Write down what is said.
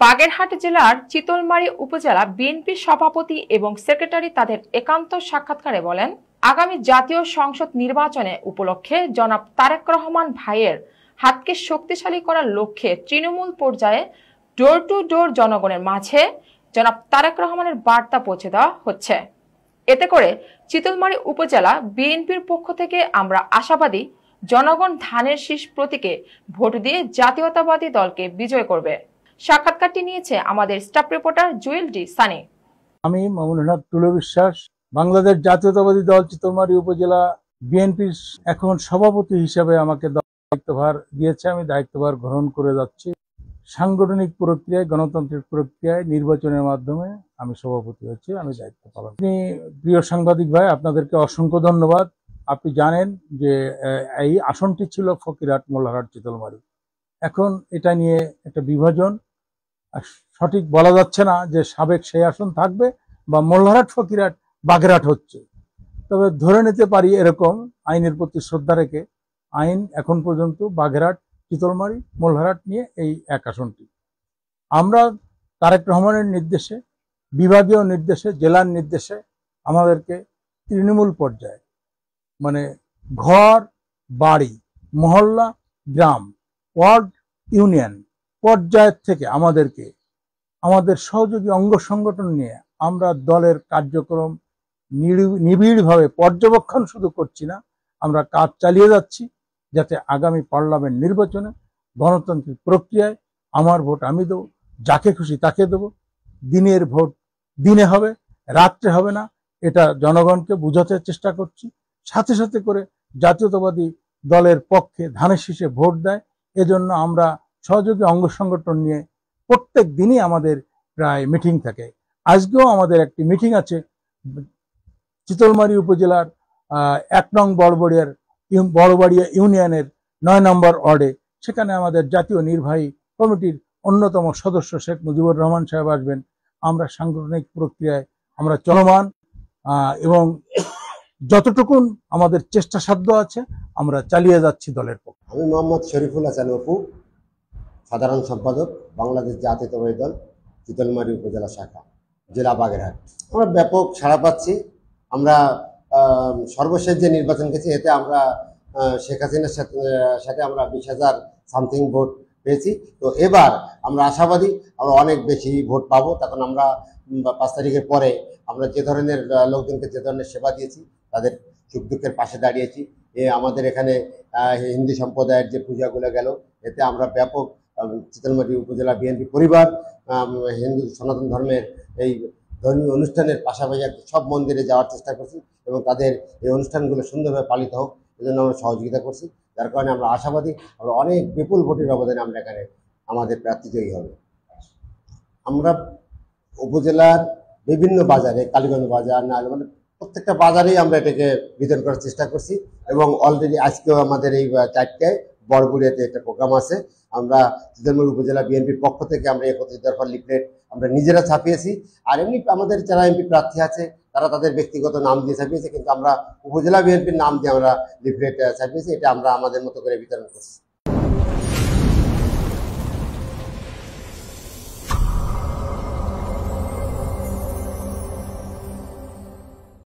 বাগেরহাট জেলার চিতলমারী উপজেলা বিএনপির সভাপতি এবং সেক্রেটারি তাদের একান্ত সাক্ষাৎকারে বলেন, আগামী জাতীয় সংসদ নির্বাচনে উপলক্ষে জনাব তারেক রহমান ভাইয়ের হাতকে শক্তিশালী করার লক্ষ্যে তৃণমূল পর্যায়ে ডোর টু ডোর জনগণের মাঝে জনাব তারেক রহমানের বার্তা পৌঁছে দেওয়া হচ্ছে। এতে করে চিতলমারী উপজেলা বিএনপির পক্ষ থেকে আমরা আশাবাদী জনগণ ধানের শীষ প্রতীকে ভোট দিয়ে জাতীয়তাবাদী দলকে বিজয় করবে। সাক্ষাৎকারটি নিয়েছে আমাদের staff reporter Jewel D Sunny. আমি মামুনুল হক তুলো বিশ্বাস, বাংলাদেশ জাতীয়তাবাদী দল চিতলমারী উপজেলা বিএনপির এখন সভাপতি হিসেবে আমাকে দায়িত্বভার দিয়েছে। আমি দায়িত্বভার গ্রহণ করে যাচ্ছি। সাংগঠনিক প্রক্রিয়ায়, গণতান্ত্রিক প্রক্রিয়ায় নির্বাচনের মাধ্যমে আমি সভাপতি হচ্ছি, আমি দায়িত্ব পালন। আপনি প্রিয় সাংবাদিক ভাই, আপনাদেরকে অসংখ্য ধন্যবাদ। আপনি জানেন যে এই আসনটি ছিল ফকিরহাট, মোল্লারহাট, চিতলমারী। এখন এটা নিয়ে একটা বিভাজন, সঠিক বলা যাচ্ছে না যে সাবেক সেই আসন থাকবে বা মোল্লারহাট, ফকিরহাট, বাগেরহাট হচ্ছে। তবে ধরে নিতে পারি এরকম আইনের প্রতি শ্রদ্ধা রেখে আইন এখন পর্যন্ত বাগেরহাট, চিতলমারী, মোল্লারহাট নিয়ে এই এক আসনটি। আমরা তারেক রহমানের নির্দেশে, বিভাগীয় নির্দেশে, জেলার নির্দেশে আমাদেরকে তৃণমূল পর্যায়ে মানে ঘর, বাড়ি, মহল্লা, গ্রাম, ওয়ার্ড, ইউনিয়ন পর্যায়ের থেকে আমাদেরকে আমাদের সহযোগী অঙ্গ সংগঠন নিয়ে আমরা দলের কার্যক্রম নিবিড়ভাবে পর্যবেক্ষণ শুধু করছি না, আমরা কাজ চালিয়ে যাচ্ছি যাতে আগামী পার্লামেন্ট নির্বাচনে গণতান্ত্রিক প্রক্রিয়ায় আমার ভোট আমি দেবো, যাকে খুশি তাকে দেবো, দিনের ভোট দিনে হবে, রাত্রে হবে না, এটা জনগণকে বোঝাতে চেষ্টা করছি। সাথে সাথে করে জাতীয়তাবাদী দলের পক্ষে ধানের শীষে ভোট দেয়, এজন্য আমরা সহযোগী অঙ্গ সংগঠন নিয়ে প্রত্যেক দিনই আমাদের প্রায় মিটিং থাকে। আজকেও আমাদের একটি মিটিং আছে চিতলমারী উপজেলার 1 নং বড়বাড়িয়া ইউনিয়নের 9 নম্বর ওয়ার্ডে। সেখানে আমাদের জাতীয় নির্বাহী কমিটির অন্যতম সদস্য শেখ মুজিবুর রহমান সাহেব আসবেন। আমরা সাংগঠনিক প্রক্রিয়ায় আমরা চলমান এবং যতটুকুন আমাদের চেষ্টা সাধ্য আছে আমরা চালিয়ে যাচ্ছি দলের পক্ষে। আমি মোহাম্মদ শরীফুল হাসান অপু, সাধারণ সম্পাদক, বাংলাদেশ জাতীয়তাবাদী দল চিতলমারী উপজেলা শাখা, জেলা বাগেরহাট। আমরা ব্যাপক সাড়া পাচ্ছি। আমরা সর্বশেষ যে নির্বাচন গেছি এতে আমরা শেখ হাসিনার সাথে আমরা 20,000 সামথিং ভোট পেয়েছি। তো এবার আমরা আশাবাদী আমরা অনেক বেশি ভোট পাবো। তখন আমরা 5 তারিখের পরে আমরা যে ধরনের লোকজনকে যে ধরনের সেবা দিয়েছি, তাদের সুখ দুঃখের পাশে দাঁড়িয়েছি। আমাদের এখানে হিন্দু সম্প্রদায়ের যে পূজাগুলো গেল, এতে আমরা ব্যাপক চিতলমারী উপজেলা বিএনপি পরিবার হিন্দু সনাতন ধর্মের এই ধর্মীয় অনুষ্ঠানের পাশাপাশি সব মন্দিরে যাওয়ার চেষ্টা করছি এবং তাদের এই অনুষ্ঠানগুলো সুন্দরভাবে পালিত হোক এজন্য আমরা সহযোগিতা করছি। যার কারণে আমরা আশাবাদী আমরা অনেক বিপুল ভোটের ব্যবধানে আমরা এখানে আমাদের প্রার্থী জয়ী হবে। আমরা উপজেলার বিভিন্ন বাজারে, কালীগঞ্জ বাজার, মানে প্রত্যেকটা বাজারেই আমরা এটাকে বিতরণ করার চেষ্টা করছি এবং অলরেডি আজকেও আমাদের এই 4টায় বড়বুড়িয়াতে একটা প্রোগ্রাম আছে। আমরা চিতলমারী উপজেলা বিএনপির পক্ষ থেকে আমরা 31 দফা লিফলেট আমরা নিজেরা ছাপিয়েছি। আর এমনি আমাদের যারা এমপি প্রার্থী আছে তারা তাদের ব্যক্তিগত নাম দিয়ে ছাপিয়েছে, কিন্তু আমরা উপজেলা বিএনপির নাম দিয়ে আমরা লিফলেট ছাপিয়েছি। এটা আমরা আমাদের মতো করে বিতরণ করছি।